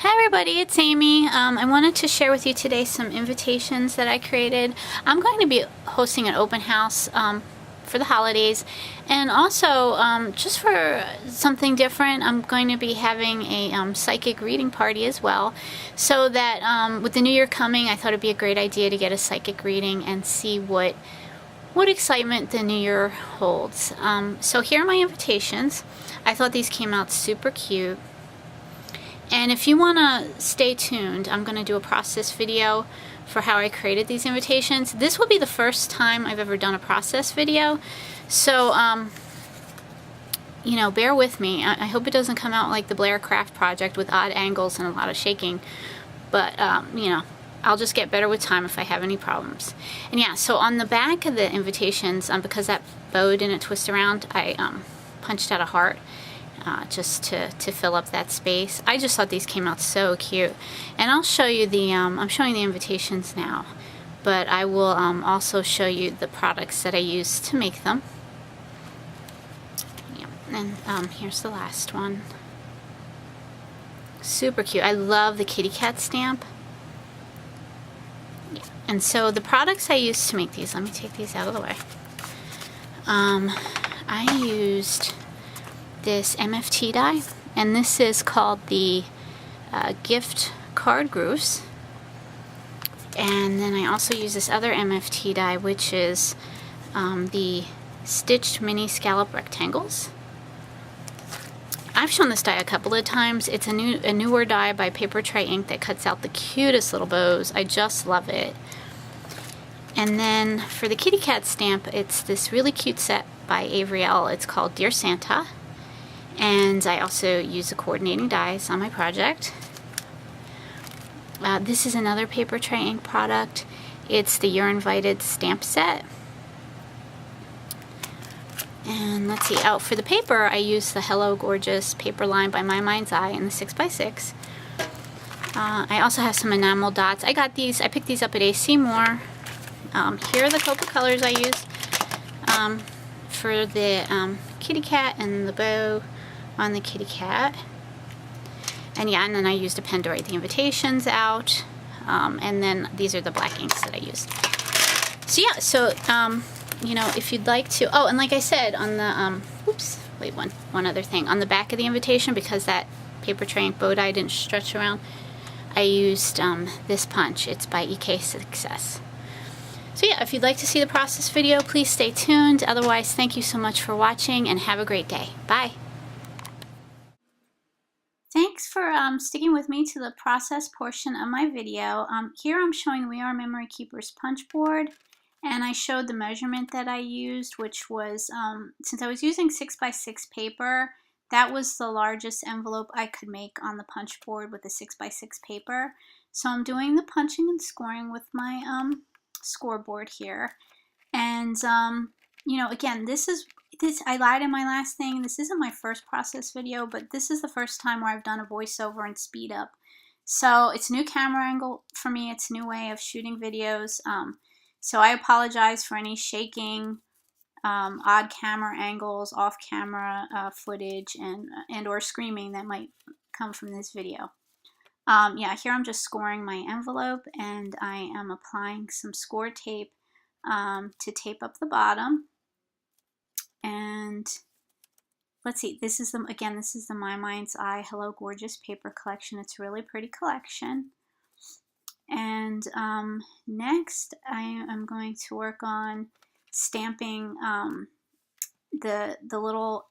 Hi everybody, it's Amy. I wanted to share with you today some invitations that I created. I'm going to be hosting an open house for the holidays, and also just for something different, I'm going to be having a psychic reading party as well, so that with the new year coming, I thought it'd be a great idea to get a psychic reading and see what excitement the new year holds. So here are my invitations. I thought these came out super cute. And if you want to stay tuned, I'm going to do a process video for how I created these invitations. This will be the first time I've ever done a process video. So, you know, bear with me. I hope it doesn't come out like the Blair Craft project with odd angles and a lot of shaking. But, you know, I'll just get better with time if I have any problems. And yeah, so on the back of the invitations, because that bow didn't twist around, I punched out a heart. Just to fill up that space. I just thought these came out so cute, and I'll show you the I'm showing the invitations now, but I will also show you the products that I used to make them. Yeah. And here's the last one. Super cute. I love the kitty cat stamp. Yeah. And so the products I used to make these, let me take these out of the way. I used this MFT die, and this is called the gift card grooves. And then I also use this other MFT die, which is the stitched mini scallop rectangles. I've shown this die a couple of times. It's a newer die by Papertrey Ink that cuts out the cutest little bows. I just love it. And then for the kitty cat stamp, it's this really cute set by Avery Elle. It's called Dear Santa. And I also use the coordinating dies on my project. This is another Papertrey Ink product. It's the You're Invited stamp set. And let's see, for the paper, I use the Hello Gorgeous paper line by My Mind's Eye in the 6x6. I also have some enamel dots. I picked these up at A.C. Moore. Here are the copic colors I used for the kitty cat and the bow on the kitty cat. And yeah, and then I used a pen to write the invitations out. And then these are the black inks that I used. So yeah, so you know, if you'd like to, and like I said on the oops, wait, one other thing. On the back of the invitation, because that Papertrey Ink bow die didn't stretch around, I used this punch. It's by EK Success. So yeah, if you'd like to see the process video, please stay tuned. Otherwise, thank you so much for watching, and have a great day. Bye. Thanks for sticking with me to the process portion of my video. Here I'm showing We Are Memory Keepers punch board, and I showed the measurement that I used, which was, since I was using 6x6 paper, that was the largest envelope I could make on the punch board with the 6x6 paper. So I'm doing the punching and scoring with my scoreboard here. And you know, again, this I lied in my last thing. This isn't my first process video, but this is the first time where I've done a voiceover and speed up. So it's a new camera angle for me. It's a new way of shooting videos. So I apologize for any shaking, odd camera angles, off camera footage, and or screaming that might come from this video. Yeah, here I'm just scoring my envelope, and I am applying some score tape to tape up the bottom. And let's see, this is the My Mind's Eye Hello Gorgeous paper collection. It's a really pretty collection. And next I am going to work on stamping the little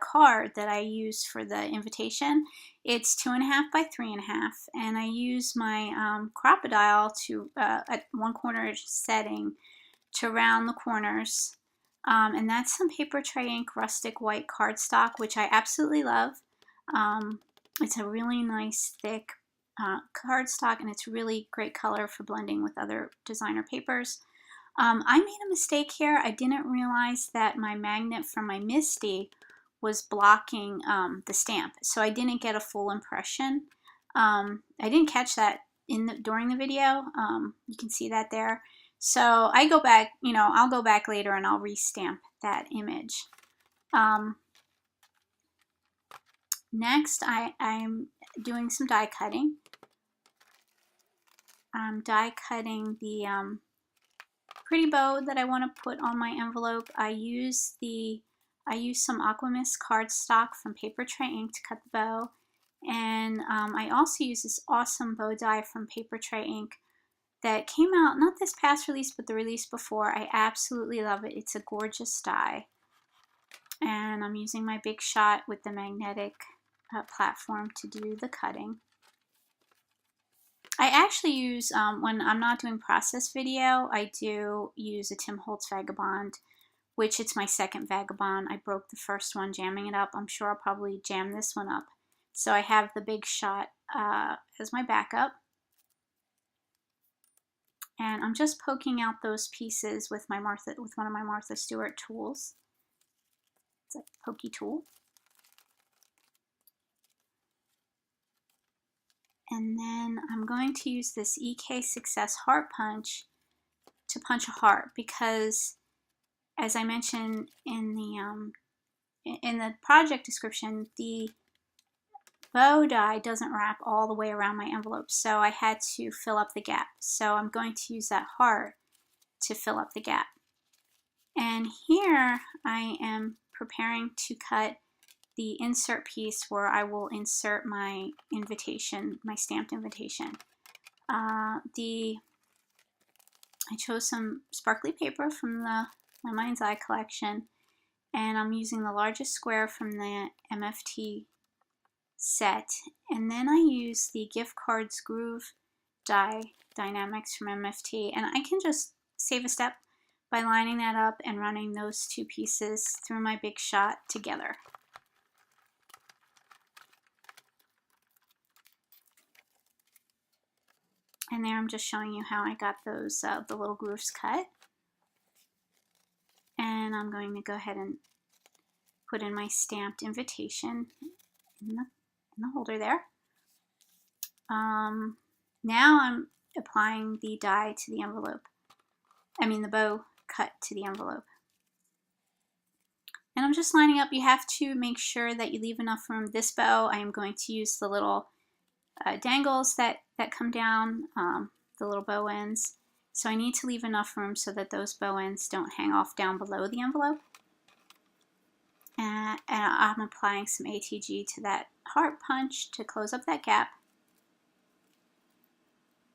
card that I use for the invitation. It's 2.5 by 3.5, and I use my Crop-A-Dial to at 1/4 setting to round the corners. And that's some Papertrey Ink rustic white cardstock, which I absolutely love. It's a really nice thick cardstock, and it's really great color for blending with other designer papers. I made a mistake here. I didn't realize that my magnet from my Misty was blocking the stamp, so I didn't get a full impression. I didn't catch that during the video. You can see that there. So I go back, you know, I'll go back later and I'll restamp that image. Next, I'm doing some die cutting. I'm die cutting the pretty bow that I want to put on my envelope. I use some Aquamist cardstock from Papertrey Ink to cut the bow, and I also use this awesome bow die from Papertrey Ink that came out not this past release but the release before. I absolutely love it. It's a gorgeous die, and I'm using my Big Shot with the magnetic platform to do the cutting. I actually use, when I'm not doing process video, I do use a Tim Holtz Vagabond, which it's my second Vagabond. I broke the first one jamming it up. I'm sure I'll probably jam this one up. So I have the Big Shot as my backup. And I'm just poking out those pieces with one of my Martha Stewart tools. It's a pokey tool. And then I'm going to use this EK Success Heart Punch to punch a heart, because as I mentioned in the project description, the bow die doesn't wrap all the way around my envelope, so I had to fill up the gap. So I'm going to use that heart to fill up the gap. And here I am preparing to cut the insert piece where I will insert my invitation, my stamped invitation. I chose some sparkly paper from my Mind's Eye collection, and I'm using the largest square from the MFT set, and then I use the Gift Cards Groove die Dynamics from MFT, and I can just save a step by lining that up and running those two pieces through my Big Shot together. And there I'm just showing you how I got those the little grooves cut. And I'm going to go ahead and put in my stamped invitation in the holder there. Now I'm applying the die to the envelope. The bow cut to the envelope. And I'm just lining up. You have to make sure that you leave enough room. This bow, I am going to use the little dangles that come down, the little bow ends. So I need to leave enough room so that those bow ends don't hang off down below the envelope. And I'm applying some ATG to that heart punch to close up that gap.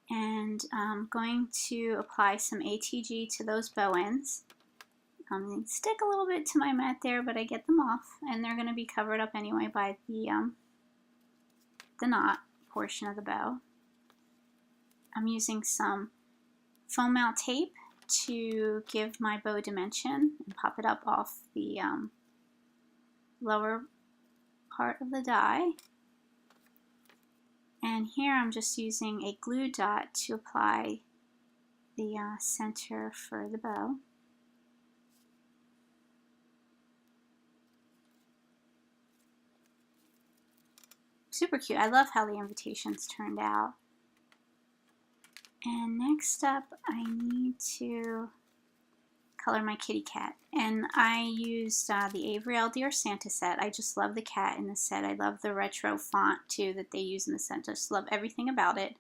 And I'm going to apply some ATG to those bow ends. I'm going to stick a little bit to my mat there, but I get them off, and they're going to be covered up anyway by the knot portion of the bow. I'm using some foam mount tape to give my bow dimension and pop it up off the lower part of the die. And here I'm just using a glue dot to apply the center for the bow. Super cute. I love how the invitations turned out. And next up, I need to color my kitty cat. And I used the Avery Elle Dear Santa set. I just love the cat in the set. I love the retro font too that they use in the set. I just love everything about it.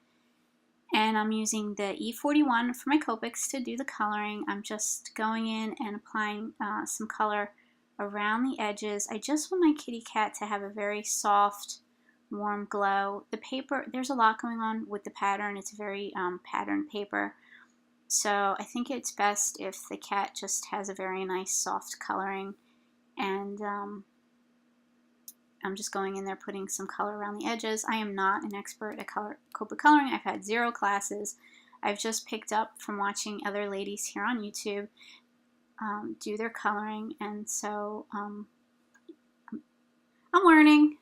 And I'm using the E41 for my copics to do the coloring. I'm just going in and applying some color around the edges. I just want my kitty cat to have a very soft, warm glow. The paper, there's a lot going on with the pattern. It's very patterned paper. So I think it's best if the cat just has a very nice soft coloring. And I'm just going in there putting some color around the edges. I am not an expert at copic coloring. I've had 0 classes. I've just picked up from watching other ladies here on YouTube do their coloring. And so I'm learning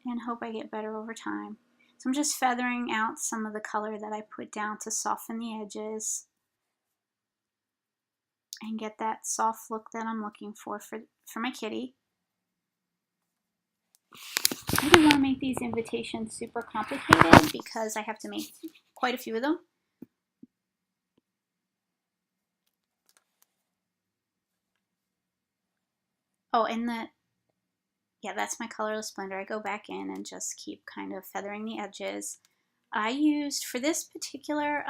and hope I get better over time. So I'm just feathering out some of the color that I put down to soften the edges and get that soft look that I'm looking for my kitty. I didn't want to make these invitations super complicated because I have to make quite a few of them. Oh, and yeah, that's my colorless blender. I go back in and just keep kind of feathering the edges. I used, for this particular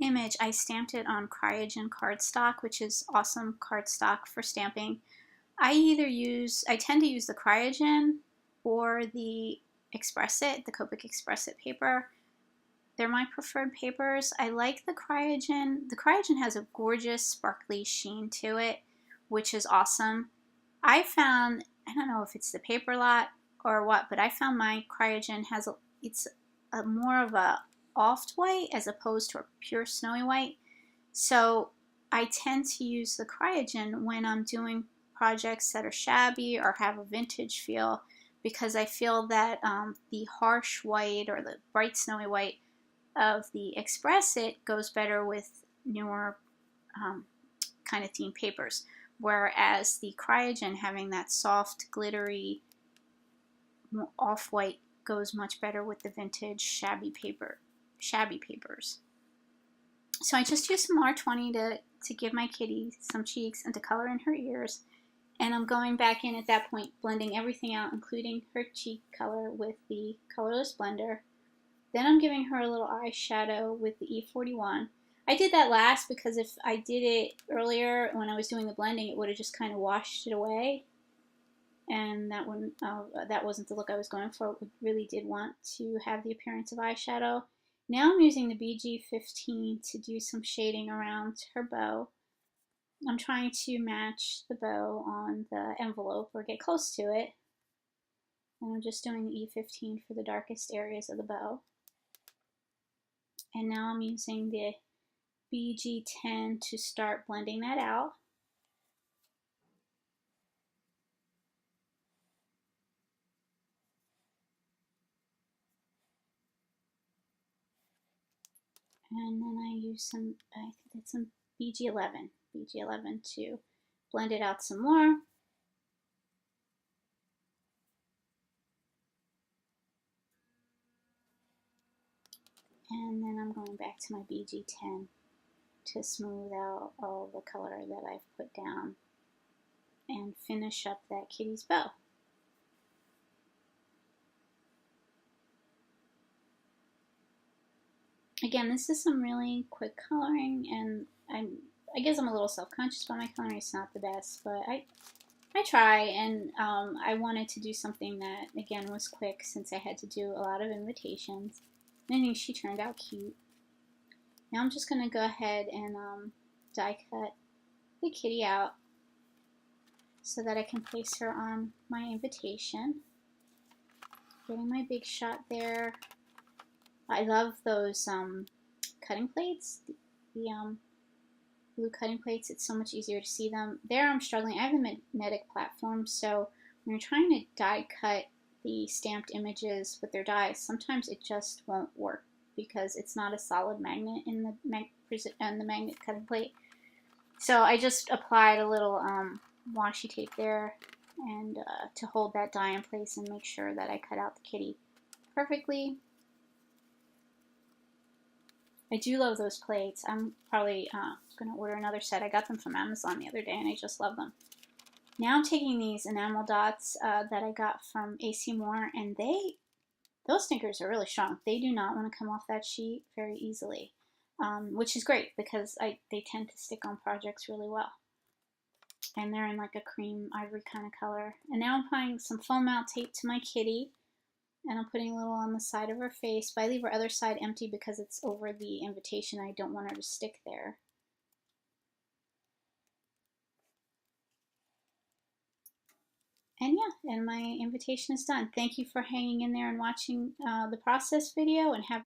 image, I stamped it on Cryogen cardstock, which is awesome cardstock for stamping. I tend to use the Cryogen or the Express-It, the Copic Express-It paper. They're my preferred papers. I like the Cryogen. The Cryogen has a gorgeous sparkly sheen to it, which is awesome. I found, I don't know if it's the paper lot or what, but I found my Cryogen has it's a more of a off-white as opposed to a pure snowy white. So I tend to use the Cryogen when I'm doing projects that are shabby or have a vintage feel, because I feel that the harsh white or the bright snowy white of the Express-It goes better with newer kind of themed papers, whereas the Cryogen, having that soft, glittery, off-white, goes much better with the vintage shabby papers. So I just used some R20 to give my kitty some cheeks and to color in her ears. And I'm going back in at that point, blending everything out, including her cheek color with the colorless blender. Then I'm giving her a little eyeshadow with the E41. I did that last because if I did it earlier when I was doing the blending, it would have just kind of washed it away. And that wasn't the look I was going for. I really did want to have the appearance of eyeshadow. Now I'm using the BG15 to do some shading around her bow. I'm trying to match the bow on the envelope or get close to it. And I'm just doing the E15 for the darkest areas of the bow. And now I'm using the BG10 to start blending that out. And then I use some, I think that's some BG11 to blend it out some more. And then I'm going back to my BG10 to smooth out all the color that I've put down and finish up that kitty's bow. Again, this is some really quick coloring, and I guess I'm a little self-conscious about my coloring. It's not the best, but I try, and I wanted to do something that, again, was quick since I had to do a lot of invitations. And I think she turned out cute. Now I'm just going to go ahead and die cut the kitty out so that I can place her on my invitation. Getting my big shot there. I love those cutting plates, the blue cutting plates. It's so much easier to see them. There I'm struggling. I have a magnetic platform, so when you're trying to die cut the stamped images with their dies, sometimes it just won't work because it's not a solid magnet in the magnet cutting plate. So I just applied a little washi tape there and to hold that die in place and make sure that I cut out the kitty perfectly. I do love those plates. I'm probably going to order another set. I got them from Amazon the other day and I just love them. Now I'm taking these enamel dots that I got from AC Moore, and those stickers are really strong. They do not want to come off that sheet very easily, which is great because they tend to stick on projects really well. And they're in like a cream ivory kind of color. And now I'm applying some foam mount tape to my kitty, and I'm putting a little on the side of her face, but I leave her other side empty because it's over the invitation. I don't want her to stick there. And yeah, and my invitation is done. Thank you for hanging in there and watching the process video, and have